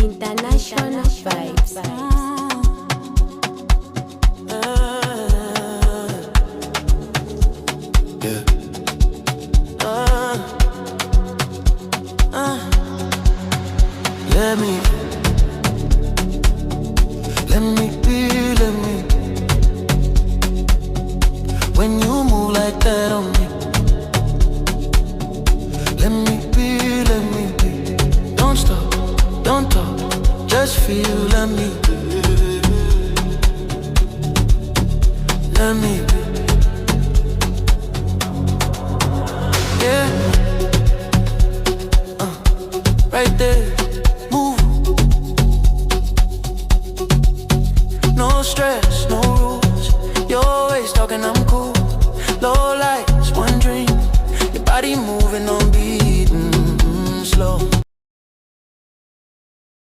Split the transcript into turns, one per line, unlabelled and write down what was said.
International vibes.
Yeah. Let me be, let me. When you move like that on me, let me be. Don't stop, don't talk, just feel